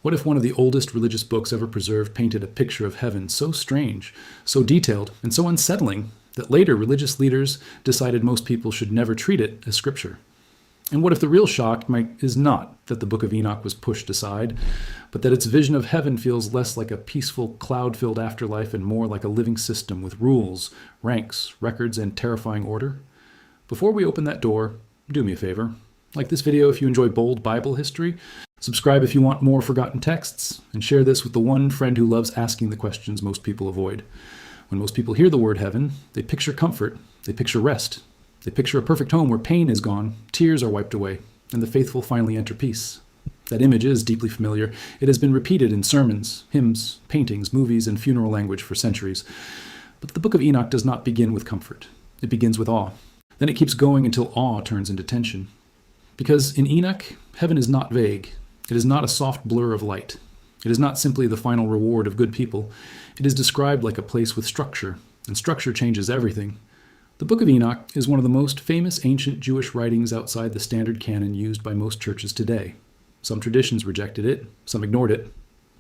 What if one of the oldest religious books ever preserved painted a picture of heaven so strange, so detailed, and so unsettling that later religious leaders decided most people should never treat it as scripture? And what if the real shock is not that the Book of Enoch was pushed aside, but that its vision of heaven feels less like a peaceful, cloud-filled afterlife and more like a living system with rules, ranks, records, and terrifying order? Before we open that door, do me a favor. Like this video if you enjoy bold Bible history, subscribe if you want more forgotten texts, and share this with the one friend who loves asking the questions most people avoid. When most people hear the word heaven, they picture comfort, they picture rest, they picture a perfect home where pain is gone, tears are wiped away, and the faithful finally enter peace. That image is deeply familiar. It has been repeated in sermons, hymns, paintings, movies, and funeral language for centuries. But the Book of Enoch does not begin with comfort. It begins with awe. Then it keeps going until awe turns into tension. Because in Enoch, heaven is not vague. It is not a soft blur of light. It is not simply the final reward of good people. It is described like a place with structure, and structure changes everything. The Book of Enoch is one of the most famous ancient Jewish writings outside the standard canon used by most churches today. Some traditions rejected it, some ignored it.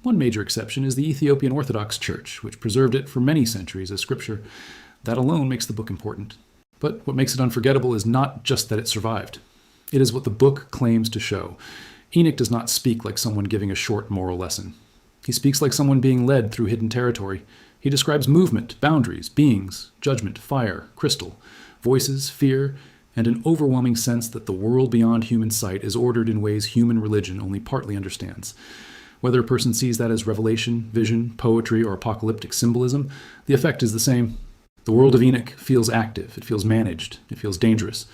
One major exception is the Ethiopian Orthodox Church, which preserved it for many centuries as scripture. That alone makes the book important. But what makes it unforgettable is not just that it survived. It is what the book claims to show. Enoch does not speak like someone giving a short moral lesson. He speaks like someone being led through hidden territory. He describes movement, boundaries, beings, judgment, fire, crystal, voices, fear, and an overwhelming sense that the world beyond human sight is ordered in ways human religion only partly understands. Whether a person sees that as revelation, vision, poetry, or apocalyptic symbolism, the effect is the same. The world of Enoch feels active, it feels managed, it feels dangerous.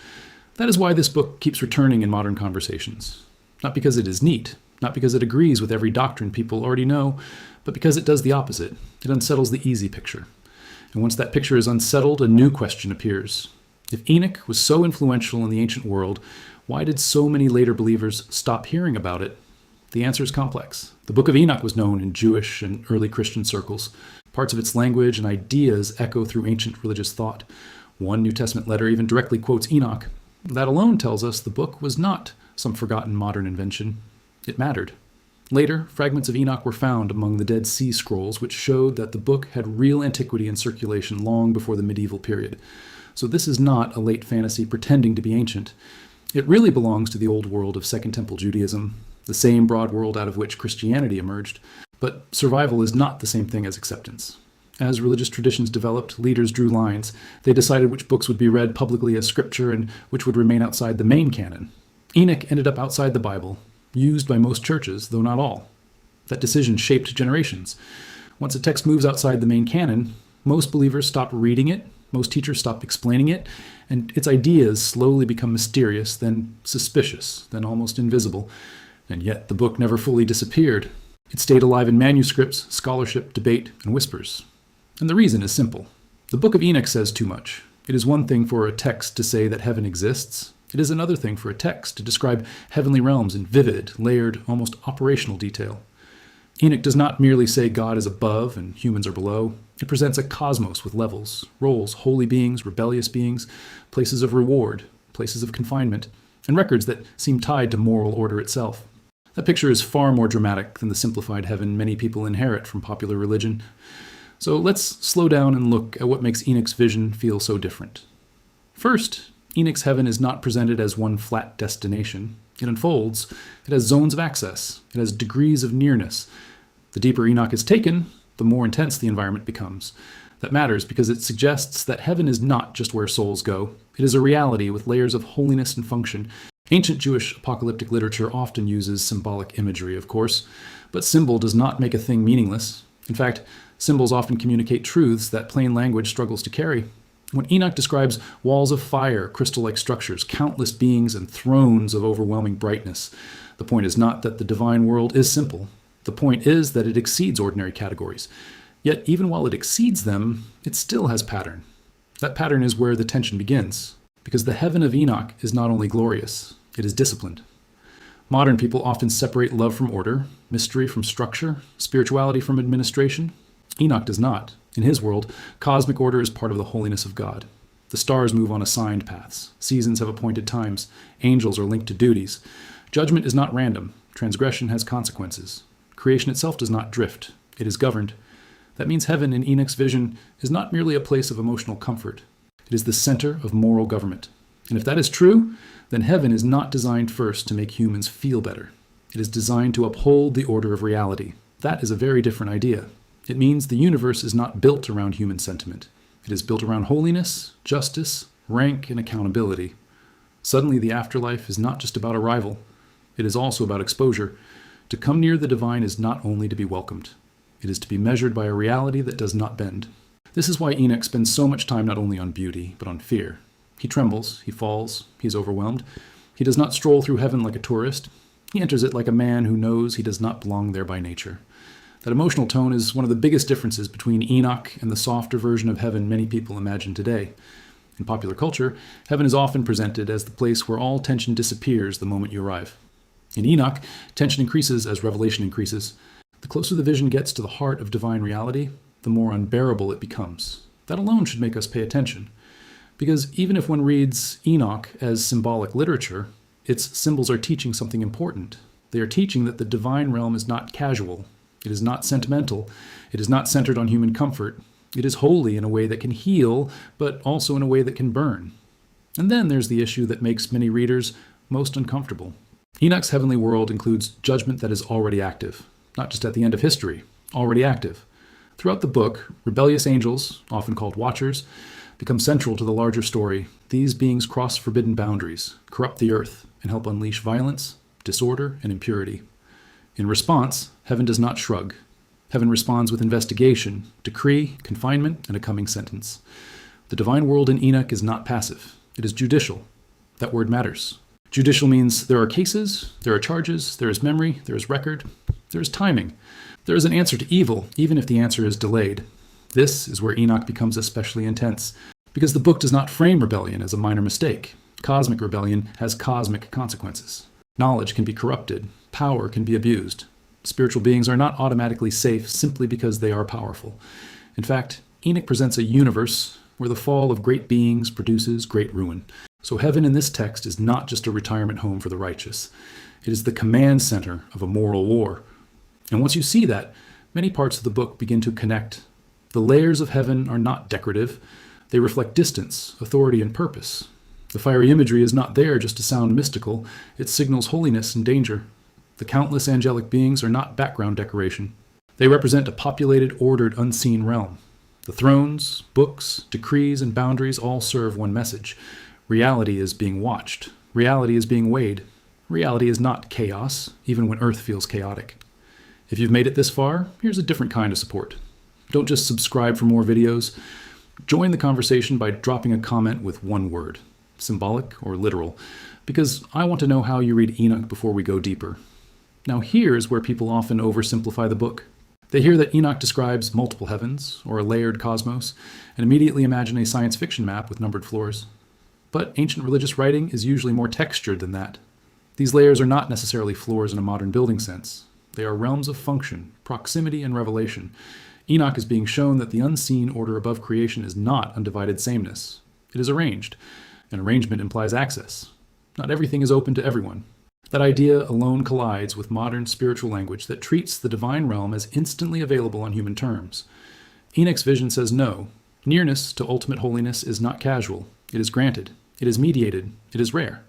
That is why this book keeps returning in modern conversations. Not because it is neat, not because it agrees with every doctrine people already know, but because it does the opposite. It unsettles the easy picture. And once that picture is unsettled, a new question appears. If Enoch was so influential in the ancient world, why did so many later believers stop hearing about it? The answer is complex. The Book of Enoch was known in Jewish and early Christian circles. Parts of its language and ideas echo through ancient religious thought. One New Testament letter even directly quotes Enoch. That alone tells us the book was not some forgotten modern invention. It mattered. Later, fragments of Enoch were found among the Dead Sea Scrolls, which showed that the book had real antiquity in circulation long before the medieval period. So this is not a late fantasy pretending to be ancient. It really belongs to the old world of Second Temple Judaism, the same broad world out of which Christianity emerged. But survival is not the same thing as acceptance. As religious traditions developed, leaders drew lines. They decided which books would be read publicly as scripture and which would remain outside the main canon. Enoch ended up outside the Bible, used by most churches, though not all. That decision shaped generations. Once a text moves outside the main canon, most believers stop reading it, most teachers stop explaining it, and its ideas slowly become mysterious, then suspicious, then almost invisible. And yet the book never fully disappeared. It stayed alive in manuscripts, scholarship, debate, and whispers. And the reason is simple. The Book of Enoch says too much. It is one thing for a text to say that heaven exists. It is another thing for a text to describe heavenly realms in vivid, layered, almost operational detail. Enoch does not merely say God is above and humans are below. It presents a cosmos with levels, roles, holy beings, rebellious beings, places of reward, places of confinement, and records that seem tied to moral order itself. That picture is far more dramatic than the simplified heaven many people inherit from popular religion. So let's slow down and look at what makes Enoch's vision feel so different. First, Enoch's heaven is not presented as one flat destination. It unfolds. It has zones of access. It has degrees of nearness. The deeper Enoch is taken, the more intense the environment becomes. That matters because it suggests that heaven is not just where souls go. It is a reality with layers of holiness and function. Ancient Jewish apocalyptic literature often uses symbolic imagery, of course, but symbol does not make a thing meaningless. In fact, symbols often communicate truths that plain language struggles to carry. When Enoch describes walls of fire, crystal-like structures, countless beings, and thrones of overwhelming brightness, the point is not that the divine world is simple. The point is that it exceeds ordinary categories. Yet, even while it exceeds them, it still has pattern. That pattern is where the tension begins, because the heaven of Enoch is not only glorious, it is disciplined. Modern people often separate love from order, mystery from structure, spirituality from administration. Enoch does not. In his world, cosmic order is part of the holiness of God. The stars move on assigned paths. Seasons have appointed times. Angels are linked to duties. Judgment is not random. Transgression has consequences. Creation itself does not drift. It is governed. That means heaven in Enoch's vision is not merely a place of emotional comfort. It is the center of moral government. And if that is true, then heaven is not designed first to make humans feel better. It is designed to uphold the order of reality. That is a very different idea. It means the universe is not built around human sentiment. It is built around holiness, justice, rank, and accountability. Suddenly, the afterlife is not just about arrival. It is also about exposure. To come near the divine is not only to be welcomed. It is to be measured by a reality that does not bend. This is why Enoch spends so much time not only on beauty, but on fear. He trembles, he falls, he is overwhelmed. He does not stroll through heaven like a tourist. He enters it like a man who knows he does not belong there by nature. That emotional tone is one of the biggest differences between Enoch and the softer version of heaven many people imagine today. In popular culture, heaven is often presented as the place where all tension disappears the moment you arrive. In Enoch, tension increases as revelation increases. The closer the vision gets to the heart of divine reality, the more unbearable it becomes. That alone should make us pay attention. Because even if one reads Enoch as symbolic literature, its symbols are teaching something important. They are teaching that the divine realm is not casual. It is not sentimental. It is not centered on human comfort. It is holy in a way that can heal, but also in a way that can burn. And then there's the issue that makes many readers most uncomfortable. Enoch's heavenly world includes judgment that is already active, not just at the end of history, already active. Throughout the book, rebellious angels, often called watchers, become central to the larger story. These beings cross forbidden boundaries, corrupt the earth, and help unleash violence, disorder, and impurity. In response, heaven does not shrug. Heaven responds with investigation, decree, confinement, and a coming sentence. The divine world in Enoch is not passive. It is judicial. That word matters. Judicial means there are cases, there are charges, there is memory, there is record, there is timing. There is an answer to evil, even if the answer is delayed. This is where Enoch becomes especially intense, because the book does not frame rebellion as a minor mistake. Cosmic rebellion has cosmic consequences. Knowledge can be corrupted. Power can be abused. Spiritual beings are not automatically safe simply because they are powerful. In fact, Enoch presents a universe where the fall of great beings produces great ruin. So heaven in this text is not just a retirement home for the righteous. It is the command center of a moral war. And once you see that, many parts of the book begin to connect. The layers of heaven are not decorative. They reflect distance, authority, and purpose. The fiery imagery is not there just to sound mystical. It signals holiness and danger. The countless angelic beings are not background decoration. They represent a populated, ordered, unseen realm. The thrones, books, decrees, and boundaries all serve one message. Reality is being watched. Reality is being weighed. Reality is not chaos, even when Earth feels chaotic. If you've made it this far, here's a different kind of support. Don't just subscribe for more videos. Join the conversation by dropping a comment with one word, symbolic or literal, because I want to know how you read Enoch before we go deeper. Now here's where people often oversimplify the book. They hear that Enoch describes multiple heavens, or a layered cosmos, and immediately imagine a science fiction map with numbered floors. But ancient religious writing is usually more textured than that. These layers are not necessarily floors in a modern building sense. They are realms of function, proximity, and revelation. Enoch is being shown that the unseen order above creation is not undivided sameness. It is arranged. An arrangement implies access. Not everything is open to everyone. That idea alone collides with modern spiritual language that treats the divine realm as instantly available on human terms. Enoch's vision says no. Nearness to ultimate holiness is not casual. It is granted. It is mediated. It is rare.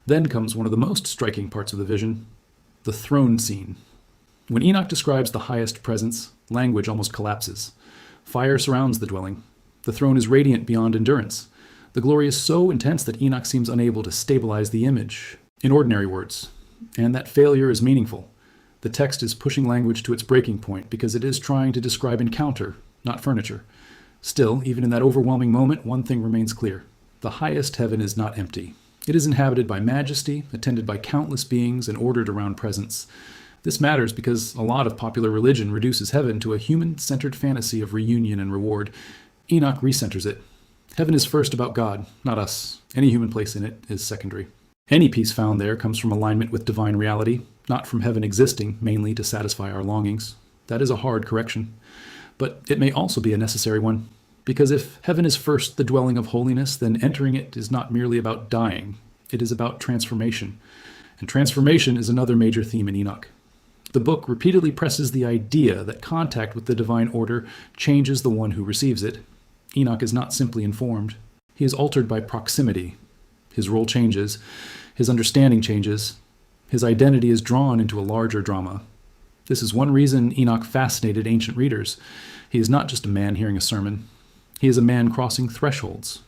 Then comes one of the most striking parts of the vision, the throne scene. When Enoch describes the highest presence, language almost collapses. Fire surrounds the dwelling. The throne is radiant beyond endurance. The glory is so intense that Enoch seems unable to stabilize the image, in ordinary words. And that failure is meaningful. The text is pushing language to its breaking point because it is trying to describe encounter, not furniture. Still, even in that overwhelming moment, one thing remains clear. The highest heaven is not empty. It is inhabited by majesty, attended by countless beings, and ordered around presence. This matters because a lot of popular religion reduces heaven to a human-centered fantasy of reunion and reward. Enoch recenters it. Heaven is first about God, not us. Any human place in it is secondary. Any peace found there comes from alignment with divine reality, not from heaven existing mainly to satisfy our longings. That is a hard correction. But it may also be a necessary one. Because if heaven is first the dwelling of holiness, then entering it is not merely about dying. It is about transformation. And transformation is another major theme in Enoch. The book repeatedly presses the idea that contact with the divine order changes the one who receives it. Enoch is not simply informed. He is altered by proximity. His role changes. His understanding changes. His identity is drawn into a larger drama. This is one reason Enoch fascinated ancient readers. He is not just a man hearing a sermon. He is a man crossing thresholds.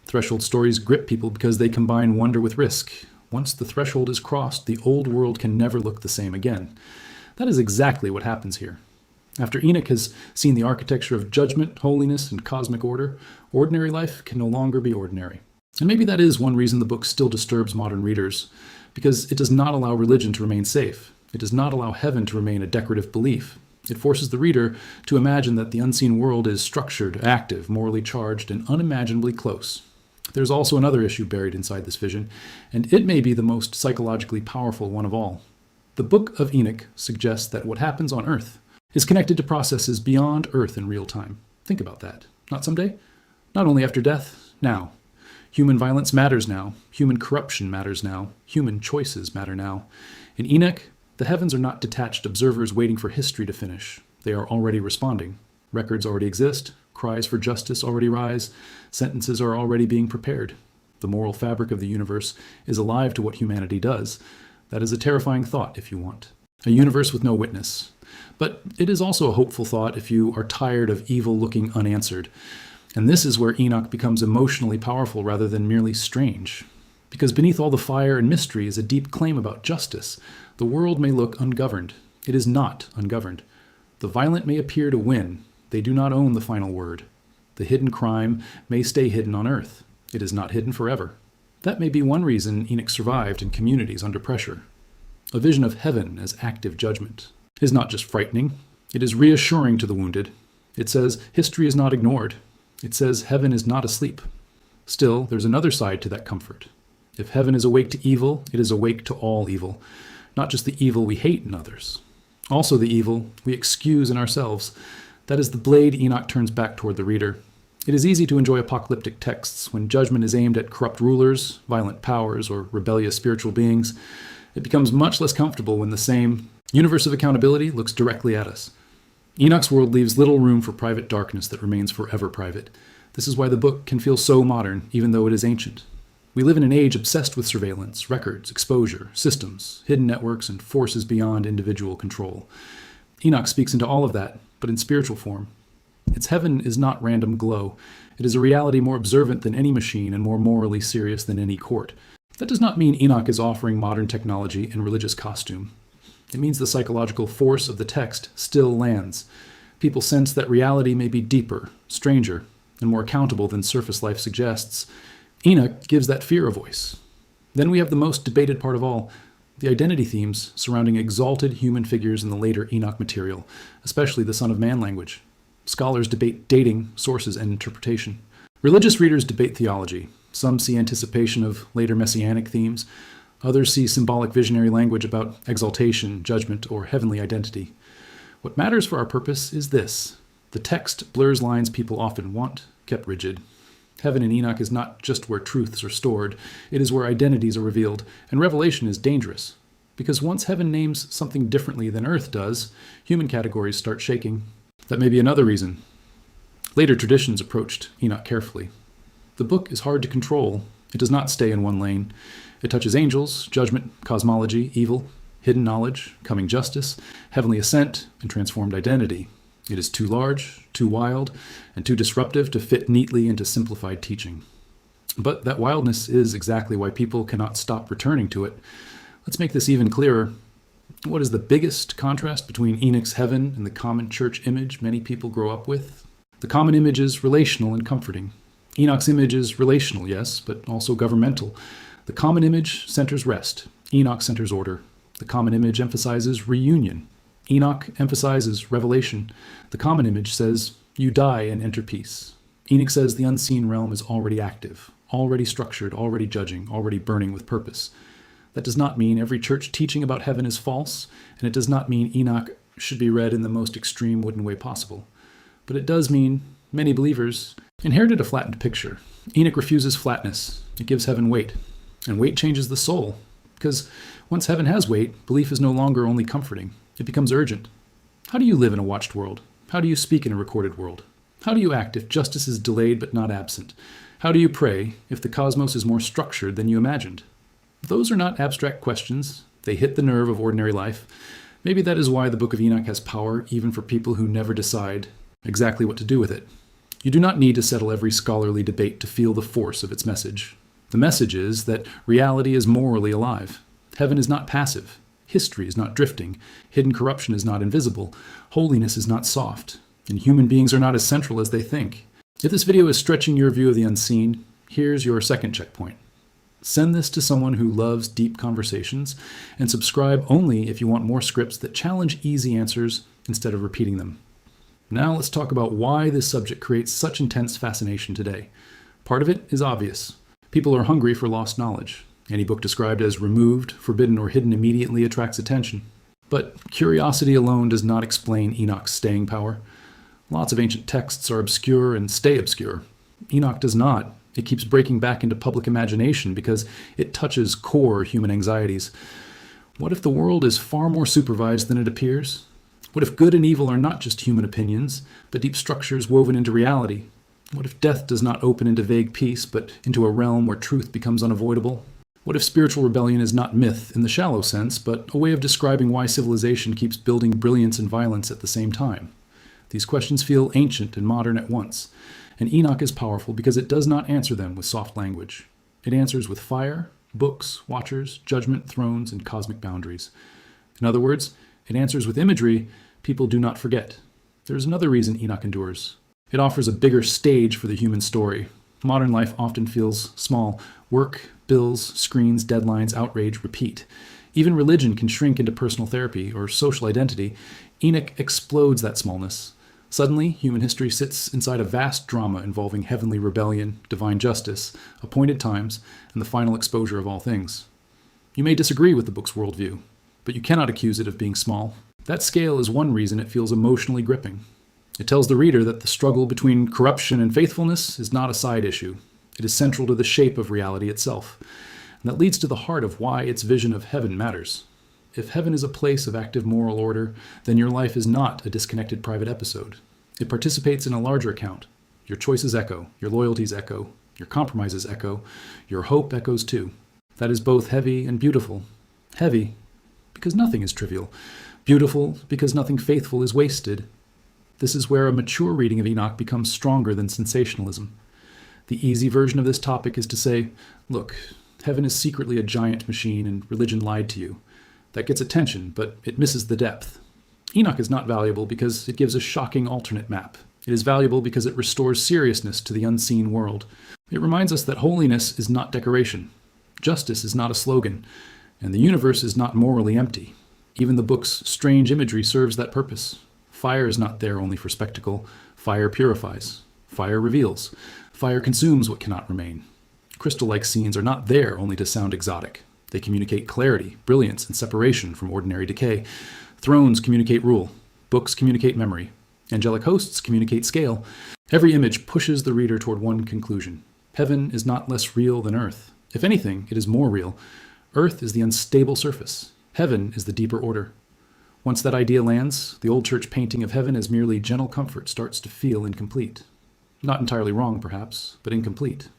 Threshold stories grip people because they combine wonder with risk. Once the threshold is crossed, the old world can never look the same again. That is exactly what happens here. After Enoch has seen the architecture of judgment, holiness, and cosmic order, ordinary life can no longer be ordinary. And maybe that is one reason the book still disturbs modern readers, because it does not allow religion to remain safe. It does not allow heaven to remain a decorative belief. It forces the reader to imagine that the unseen world is structured, active, morally charged, and unimaginably close. There's also another issue buried inside this vision, and it may be the most psychologically powerful one of all. The Book of Enoch suggests that what happens on Earth is connected to processes beyond Earth in real time. Think about that. Not someday, not only after death, now. Human violence matters now. Human corruption matters now. Human choices matter now. In Enoch, the heavens are not detached observers waiting for history to finish. They are already responding. Records already exist. Cries for justice already rise. Sentences are already being prepared. The moral fabric of the universe is alive to what humanity does. That is a terrifying thought, if you want. A universe with no witness. But it is also a hopeful thought if you are tired of evil looking unanswered. And this is where Enoch becomes emotionally powerful rather than merely strange. Because beneath all the fire and mystery is a deep claim about justice. The world may look ungoverned. It is not ungoverned. The violent may appear to win. They do not own the final word. The hidden crime may stay hidden on earth. It is not hidden forever. That may be one reason Enoch survived in communities under pressure. A vision of heaven as active judgment is not just frightening. It is reassuring to the wounded. It says history is not ignored. It says heaven is not asleep. Still, there's another side to that comfort. If heaven is awake to evil, it is awake to all evil, not just the evil we hate in others. Also the evil we excuse in ourselves. That is the blade Enoch turns back toward the reader. It is easy to enjoy apocalyptic texts when judgment is aimed at corrupt rulers, violent powers, or rebellious spiritual beings. It becomes much less comfortable when the same universe of accountability looks directly at us. Enoch's world leaves little room for private darkness that remains forever private. This is why the book can feel so modern, even though it is ancient. We live in an age obsessed with surveillance, records, exposure, systems, hidden networks, and forces beyond individual control. Enoch speaks into all of that, but in spiritual form. Its heaven is not random glow. It is a reality more observant than any machine and more morally serious than any court. That does not mean Enoch is offering modern technology in religious costume. It means the psychological force of the text still lands. People sense that reality may be deeper, stranger, and more accountable than surface life suggests. Enoch gives that fear a voice. Then we have the most debated part of all, the identity themes surrounding exalted human figures in the later Enoch material, especially the Son of Man language. Scholars debate dating, sources, and interpretation. Religious readers debate theology. Some see anticipation of later messianic themes. Others see symbolic visionary language about exaltation, judgment, or heavenly identity. What matters for our purpose is this. The text blurs lines people often want kept rigid. Heaven in Enoch is not just where truths are stored. It is where identities are revealed, and revelation is dangerous. Because once heaven names something differently than earth does, human categories start shaking. That may be another reason. Later traditions approached Enoch carefully. The book is hard to control. It does not stay in one lane. It touches angels, judgment, cosmology, evil, hidden knowledge, coming justice, heavenly ascent, and transformed identity. It is too large, too wild, and too disruptive to fit neatly into simplified teaching. But that wildness is exactly why people cannot stop returning to it. Let's make this even clearer. What is the biggest contrast between Enoch's heaven and the common church image many people grow up with? The common image is relational and comforting. Enoch's image is relational, yes, but also governmental. The common image centers rest. Enoch centers order. The common image emphasizes reunion. Enoch emphasizes revelation. The common image says, you die and enter peace. Enoch says the unseen realm is already active, already structured, already judging, already burning with purpose. That does not mean every church teaching about heaven is false, and it does not mean Enoch should be read in the most extreme wooden way possible. But it does mean many believers inherited a flattened picture. Enoch refuses flatness. It gives heaven weight. And weight changes the soul. Because once heaven has weight, belief is no longer only comforting. It becomes urgent. How do you live in a watched world? How do you speak in a recorded world? How do you act if justice is delayed but not absent? How do you pray if the cosmos is more structured than you imagined? Those are not abstract questions. They hit the nerve of ordinary life. Maybe that is why the Book of Enoch has power even for people who never decide exactly what to do with it. You do not need to settle every scholarly debate to feel the force of its message. The message is that reality is morally alive. Heaven is not passive. History is not drifting. Hidden corruption is not invisible. Holiness is not soft. And human beings are not as central as they think. If this video is stretching your view of the unseen, here's your second checkpoint. Send this to someone who loves deep conversations, and subscribe only if you want more scripts that challenge easy answers instead of repeating them. Now let's talk about why this subject creates such intense fascination today. Part of it is obvious. People are hungry for lost knowledge. Any book described as removed, forbidden, or hidden immediately attracts attention. But curiosity alone does not explain Enoch's staying power. Lots of ancient texts are obscure and stay obscure. Enoch does not. It keeps breaking back into public imagination because it touches core human anxieties. What if the world is far more supervised than it appears? What if good and evil are not just human opinions, but deep structures woven into reality? What if death does not open into vague peace, but into a realm where truth becomes unavoidable? What if spiritual rebellion is not myth in the shallow sense, but a way of describing why civilization keeps building brilliance and violence at the same time? These questions feel ancient and modern at once, and Enoch is powerful because it does not answer them with soft language. It answers with fire, books, watchers, judgment, thrones, and cosmic boundaries. In other words, it answers with imagery people do not forget. There is another reason Enoch endures. It offers a bigger stage for the human story. Modern life often feels small. Work, bills, screens, deadlines, outrage, repeat. Even religion can shrink into personal therapy or social identity. Enoch explodes that smallness. Suddenly, human history sits inside a vast drama involving heavenly rebellion, divine justice, appointed times, and the final exposure of all things. You may disagree with the book's worldview, but you cannot accuse it of being small. That scale is one reason it feels emotionally gripping. It tells the reader that the struggle between corruption and faithfulness is not a side issue. It is central to the shape of reality itself. And that leads to the heart of why its vision of heaven matters. If heaven is a place of active moral order, then your life is not a disconnected private episode. It participates in a larger account. Your choices echo, your loyalties echo, your compromises echo, your hope echoes too. That is both heavy and beautiful. Heavy, because nothing is trivial. Beautiful, because nothing faithful is wasted. This is where a mature reading of Enoch becomes stronger than sensationalism. The easy version of this topic is to say, look, heaven is secretly a giant machine and religion lied to you. That gets attention, but it misses the depth. Enoch is not valuable because it gives a shocking alternate map. It is valuable because it restores seriousness to the unseen world. It reminds us that holiness is not decoration. Justice is not a slogan. And the universe is not morally empty. Even the book's strange imagery serves that purpose. Fire is not there only for spectacle. Fire purifies. Fire reveals. Fire consumes what cannot remain. Crystal-like scenes are not there only to sound exotic. They communicate clarity, brilliance, and separation from ordinary decay. Thrones communicate rule. Books communicate memory. Angelic hosts communicate scale. Every image pushes the reader toward one conclusion. Heaven is not less real than earth. If anything, it is more real. Earth is the unstable surface. Heaven is the deeper order. Once that idea lands, the old church painting of heaven as merely gentle comfort starts to feel incomplete. Not entirely wrong, perhaps, but incomplete.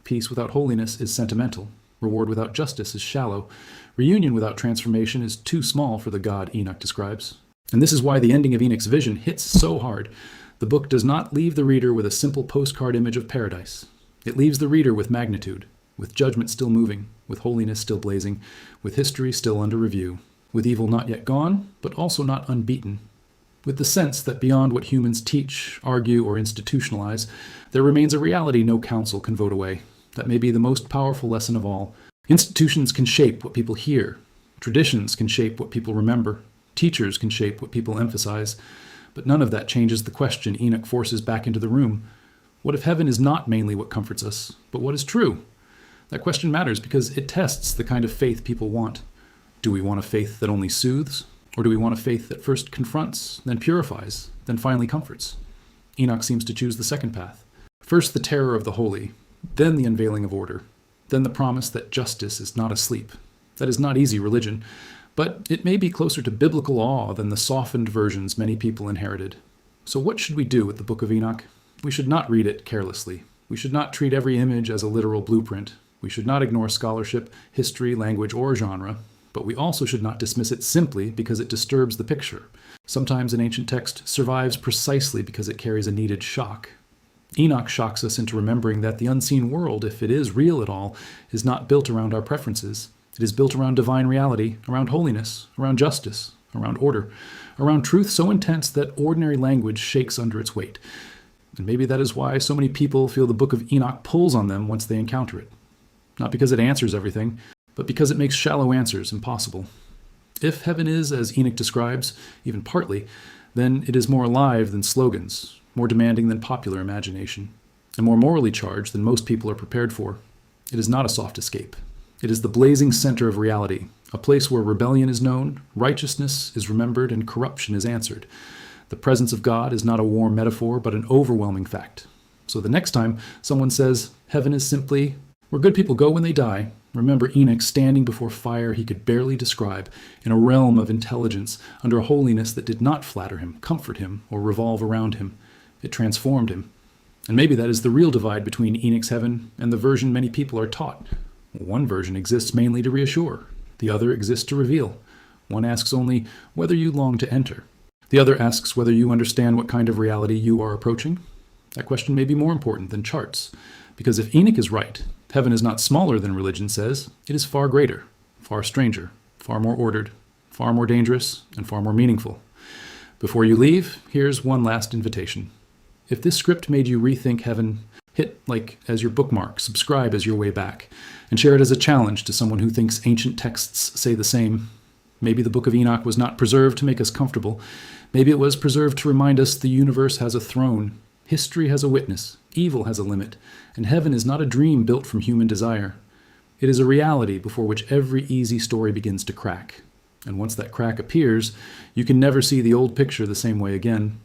Peace without holiness is sentimental. Reward without justice is shallow. Reunion without transformation is too small for the God Enoch describes. And this is why the ending of Enoch's vision hits so hard. The book does not leave the reader with a simple postcard image of paradise. It leaves the reader with magnitude, with judgment still moving, with holiness still blazing, with history still under review, with evil not yet gone, but also not unbeaten, with the sense that beyond what humans teach, argue, or institutionalize, there remains a reality no council can vote away. That may be the most powerful lesson of all. Institutions can shape what people hear. Traditions can shape what people remember. Teachers can shape what people emphasize. But none of that changes the question Enoch forces back into the room. What if heaven is not mainly what comforts us, but what is true? That question matters because it tests the kind of faith people want. Do we want a faith that only soothes? Or do we want a faith that first confronts, then purifies, then finally comforts? Enoch seems to choose the second path. First the terror of the holy, then the unveiling of order, then the promise that justice is not asleep. That is not easy religion, But it may be closer to biblical awe than the softened versions many people inherited. So what should we do with the Book of Enoch? We should not read it carelessly. We should not treat every image as a literal blueprint. We should not ignore scholarship, history, language, or genre, but we also should not dismiss it simply because it disturbs the picture. Sometimes an ancient text survives precisely because it carries a needed shock. Enoch shocks us into remembering that the unseen world, if it is real at all, is not built around our preferences. It is built around divine reality, around holiness, around justice, around order, around truth so intense that ordinary language shakes under its weight. And maybe that is why so many people feel the Book of Enoch pulls on them once they encounter it. Not because it answers everything, but because it makes shallow answers impossible. If heaven is, as Enoch describes, even partly, then it is more alive than slogans, more demanding than popular imagination, and more morally charged than most people are prepared for. It is not a soft escape. It is the blazing center of reality, a place where rebellion is known, righteousness is remembered, and corruption is answered. The presence of God is not a warm metaphor, but an overwhelming fact. So the next time someone says heaven is simply where good people go when they die, remember Enoch standing before fire he could barely describe, in a realm of intelligence, under a holiness that did not flatter him, comfort him, or revolve around him. It transformed him. And maybe that is the real divide between Enoch's heaven and the version many people are taught. One version exists mainly to reassure. The other exists to reveal. One asks only whether you long to enter. The other asks whether you understand what kind of reality you are approaching. That question may be more important than charts. Because if Enoch is right, heaven is not smaller than religion says. It is far greater, far stranger, far more ordered, far more dangerous, and far more meaningful. Before you leave, here's one last invitation. If this script made you rethink heaven, hit like as your bookmark, subscribe as your way back, and share it as a challenge to someone who thinks ancient texts say the same. Maybe the Book of Enoch was not preserved to make us comfortable. Maybe it was preserved to remind us the universe has a throne, history has a witness, evil has a limit, and heaven is not a dream built from human desire. It is a reality before which every easy story begins to crack. And once that crack appears, you can never see the old picture the same way again.